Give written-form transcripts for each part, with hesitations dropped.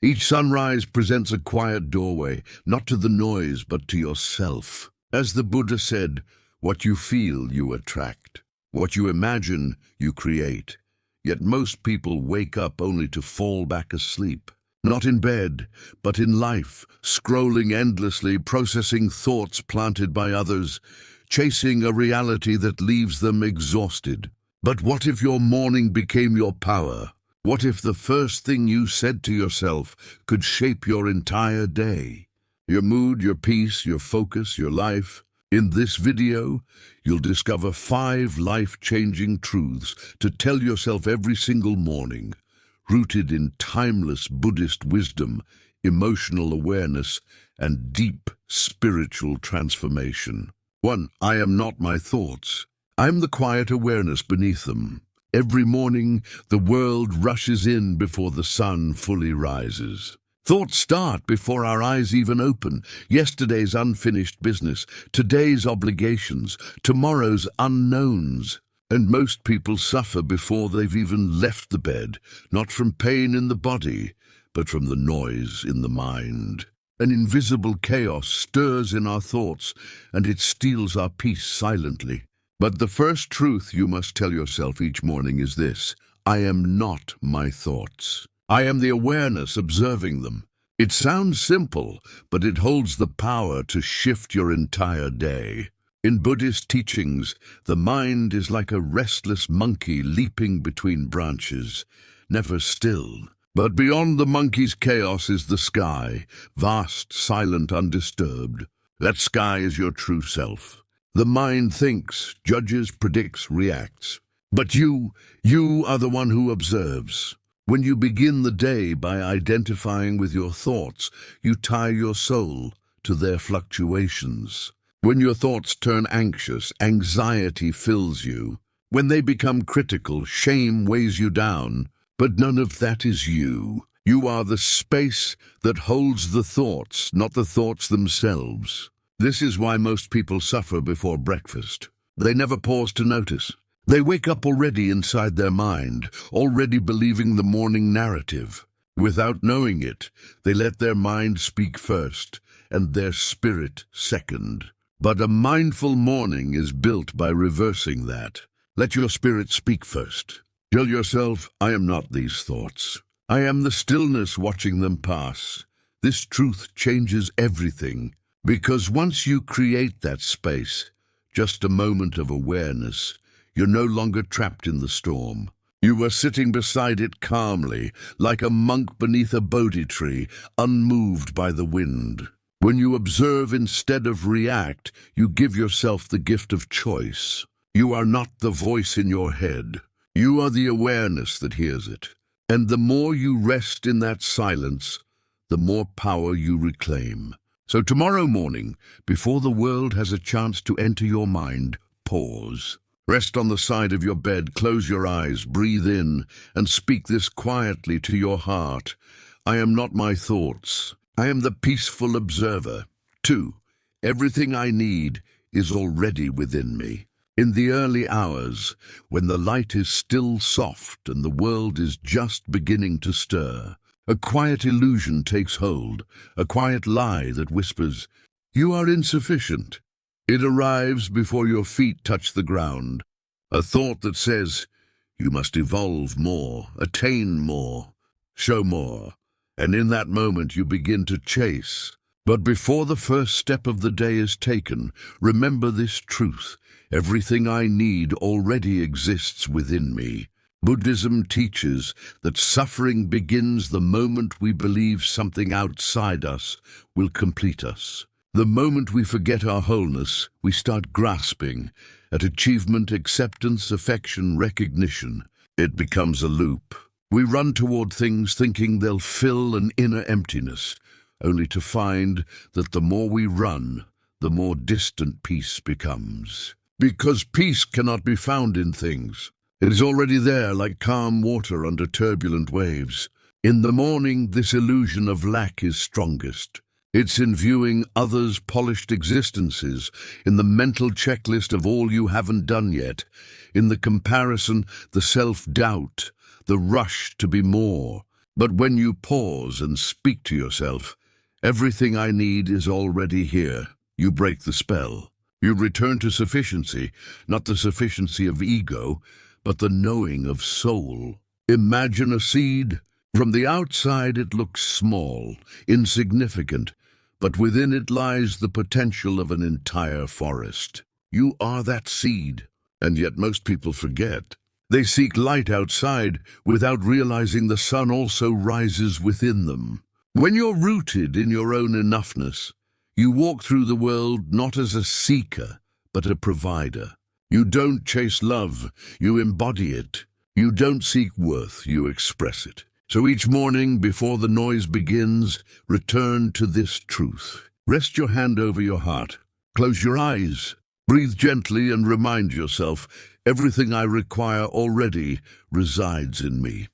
Each sunrise presents a quiet doorway, not to the noise, but to yourself. As the Buddha said, what you feel, you attract. What you imagine, you create. Yet most people wake up only to fall back asleep. Not in bed, but in life, scrolling endlessly, processing thoughts planted by others, chasing a reality that leaves them exhausted. But what if your morning became your power? What if the first thing you said to yourself could shape your entire day? Your mood, your peace, your focus, your life. In this video, you'll discover 5 life-changing truths to tell yourself every single morning, rooted in timeless Buddhist wisdom, emotional awareness, and deep spiritual transformation. 1. I am not my thoughts. I'm the quiet awareness beneath them. Every morning, the world rushes in before the sun fully rises. Thoughts start before our eyes even open. Yesterday's unfinished business, today's obligations, tomorrow's unknowns. And most people suffer before they've even left the bed, not from pain in the body, but from the noise in the mind. An invisible chaos stirs in our thoughts, and it steals our peace silently. But the first truth you must tell yourself each morning is this: I am not my thoughts. I am the awareness observing them. It sounds simple, but it holds the power to shift your entire day. In Buddhist teachings, the mind is like a restless monkey leaping between branches, never still. But beyond the monkey's chaos is the sky, vast, silent, undisturbed. That sky is your true self. The mind thinks, judges, predicts, reacts. But you are the one who observes. When you begin the day by identifying with your thoughts, you tie your soul to their fluctuations. When your thoughts turn anxious, anxiety fills you. When they become critical, shame weighs you down. But none of that is you. You are the space that holds the thoughts, not the thoughts themselves. This is why most people suffer before breakfast. They never pause to notice. They wake up already inside their mind, already believing the morning narrative. Without knowing it, they let their mind speak first, and their spirit second. But a mindful morning is built by reversing that. Let your spirit speak first. Tell yourself, I am not these thoughts. I am the stillness watching them pass. This truth changes everything. Because once you create that space, just a moment of awareness, you're no longer trapped in the storm. You are sitting beside it calmly, like a monk beneath a Bodhi tree, unmoved by the wind. When you observe instead of react, you give yourself the gift of choice. You are not the voice in your head. You are the awareness that hears it. And the more you rest in that silence, the more power you reclaim. So tomorrow morning, before the world has a chance to enter your mind, pause. Rest on the side of your bed, close your eyes, breathe in, and speak this quietly to your heart. I am not my thoughts. I am the peaceful observer. 2. Everything I need is already within me. In the early hours, when the light is still soft and the world is just beginning to stir, a quiet illusion takes hold, a quiet lie that whispers, you are insufficient. It arrives before your feet touch the ground, a thought that says, you must evolve more, attain more, show more. And in that moment you begin to chase. But before the first step of the day is taken, remember this truth. Everything I need already exists within me. Buddhism teaches that suffering begins the moment we believe something outside us will complete us. The moment we forget our wholeness, we start grasping at achievement, acceptance, affection, recognition. It becomes a loop. We run toward things thinking they'll fill an inner emptiness, only to find that the more we run, the more distant peace becomes. Because peace cannot be found in things. It is already there like calm water under turbulent waves. In the morning, this illusion of lack is strongest. It's in viewing others' polished existences, in the mental checklist of all you haven't done yet, in the comparison, the self-doubt, the rush to be more. But when you pause and speak to yourself, everything I need is already here. You break the spell. You return to sufficiency, not the sufficiency of ego, but the knowing of soul. Imagine a seed. From the outside it looks small, insignificant, but within it lies the potential of an entire forest. You are that seed, and yet most people forget. They seek light outside without realizing the sun also rises within them. When you're rooted in your own enoughness, you walk through the world not as a seeker, but a provider. You don't chase love, you embody it. You don't seek worth, you express it. So each morning, before the noise begins, return to this truth. Rest your hand over your heart. Close your eyes. Breathe gently and remind yourself, everything I require already resides in me.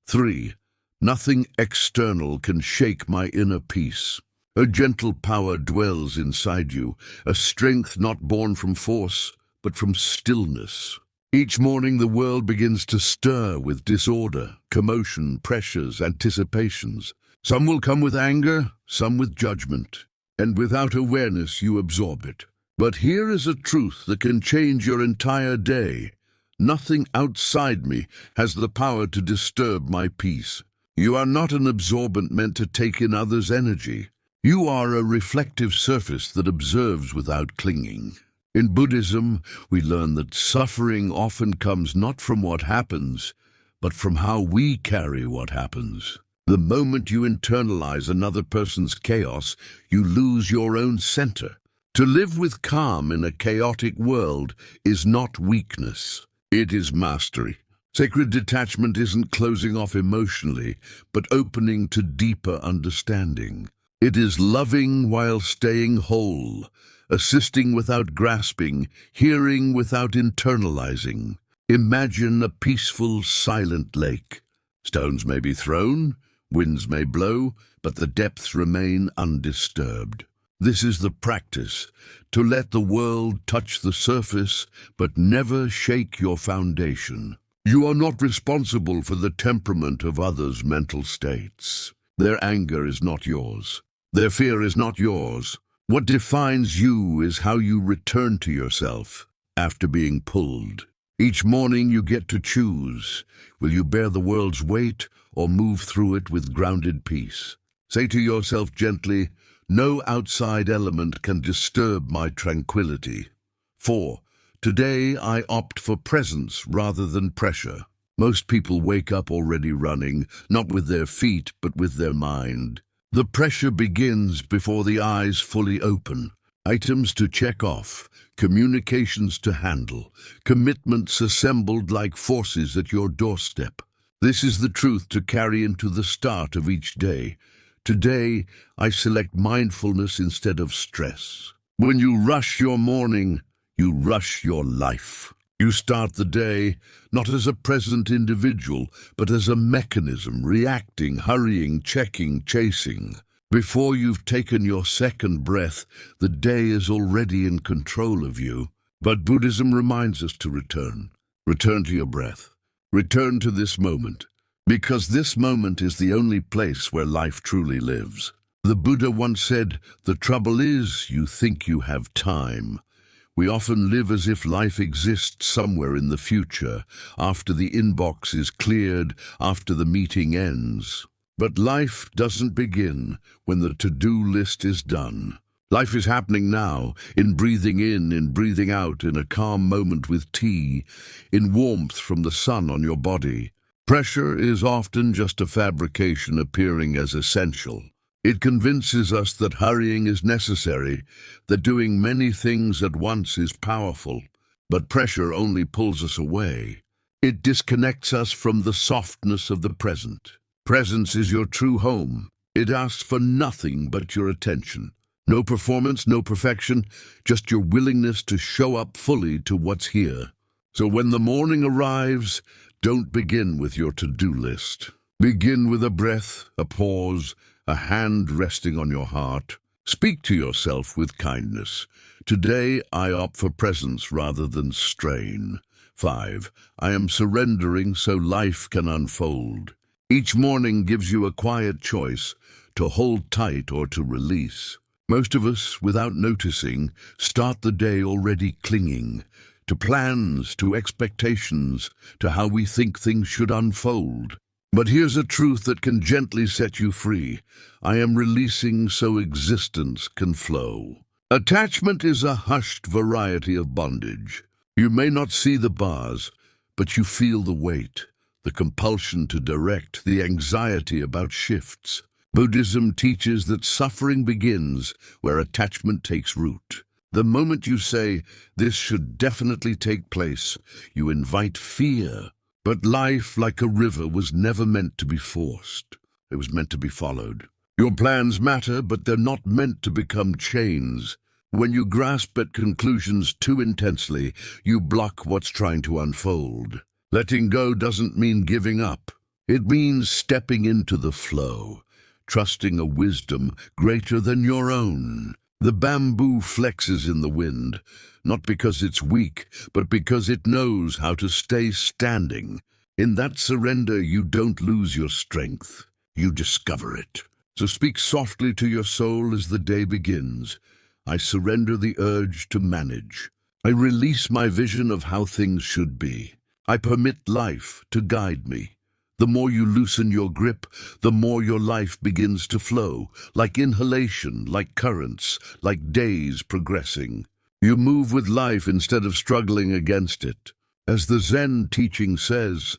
3. Nothing external can shake my inner peace. A gentle power dwells inside you, a strength not born from force, but from stillness. Each morning the world begins to stir with disorder, commotion, pressures, anticipations. Some will come with anger, some with judgment, and without awareness you absorb it. But here is a truth that can change your entire day. Nothing outside me has the power to disturb my peace. You are not an absorbent meant to take in others' energy. You are a reflective surface that observes without clinging. In Buddhism, we learn that suffering often comes not from what happens, but from how we carry what happens. The moment you internalize another person's chaos, you lose your own center. To live with calm in a chaotic world is not weakness. It is mastery. Sacred detachment isn't closing off emotionally, but opening to deeper understanding. It is loving while staying whole, assisting without grasping, hearing without internalizing. Imagine a peaceful, silent lake. Stones may be thrown, winds may blow, but the depths remain undisturbed. This is the practice, to let the world touch the surface, but never shake your foundation. You are not responsible for the temperament of others' mental states. Their anger is not yours. Their fear is not yours. What defines you is how you return to yourself after being pulled. Each morning you get to choose. Will you bear the world's weight or move through it with grounded peace? Say to yourself gently, no outside element can disturb my tranquility. 4. Today I opt for presence rather than pressure. Most people wake up already running, not with their feet but with their mind. The pressure begins before the eyes fully open. Items to check off, communications to handle, commitments assembled like forces at your doorstep. This is the truth to carry into the start of each day. Today, I select mindfulness instead of stress. When you rush your morning, you rush your life. You start the day not as a present individual, but as a mechanism, reacting, hurrying, checking, chasing. Before you've taken your second breath, the day is already in control of you. But Buddhism reminds us to return. Return to your breath. Return to this moment, because this moment is the only place where life truly lives. The Buddha once said, "The trouble is, you think you have time." We often live as if life exists somewhere in the future, after the inbox is cleared, after the meeting ends. But life doesn't begin when the to-do list is done. Life is happening now, in breathing in breathing out, in a calm moment with tea, in warmth from the sun on your body. Pressure is often just a fabrication appearing as essential. It convinces us that hurrying is necessary, that doing many things at once is powerful. But pressure only pulls us away. It disconnects us from the softness of the present. Presence is your true home. It asks for nothing but your attention. No performance, no perfection, just your willingness to show up fully to what's here. So when the morning arrives, don't begin with your to-do list. Begin with a breath, a pause, a hand resting on your heart. Speak to yourself with kindness. Today, I opt for presence rather than strain. 5. I am surrendering so life can unfold. Each morning gives you a quiet choice to hold tight or to release. Most of us, without noticing, start the day already clinging to plans, to expectations, to how we think things should unfold. But here's a truth that can gently set you free. I am releasing so existence can flow. Attachment is a hushed variety of bondage. You may not see the bars, but you feel the weight, the compulsion to direct, the anxiety about shifts. Buddhism teaches that suffering begins where attachment takes root. The moment you say, "This should definitely take place," you invite fear. But life, like a river, was never meant to be forced. It was meant to be followed. Your plans matter, but they're not meant to become chains. When you grasp at conclusions too intensely, you block what's trying to unfold. Letting go doesn't mean giving up. It means stepping into the flow, trusting a wisdom greater than your own. The bamboo flexes in the wind, not because it's weak, but because it knows how to stay standing. In that surrender, you don't lose your strength, you discover it. So speak softly to your soul as the day begins. I surrender the urge to manage. I release my vision of how things should be. I permit life to guide me. The more you loosen your grip, the more your life begins to flow, like inhalation, like currents, like days progressing. You move with life instead of struggling against it. As the Zen teaching says,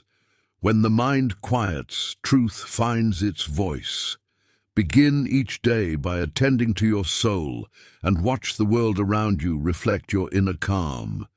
when the mind quiets, truth finds its voice. Begin each day by attending to your soul and watch the world around you reflect your inner calm.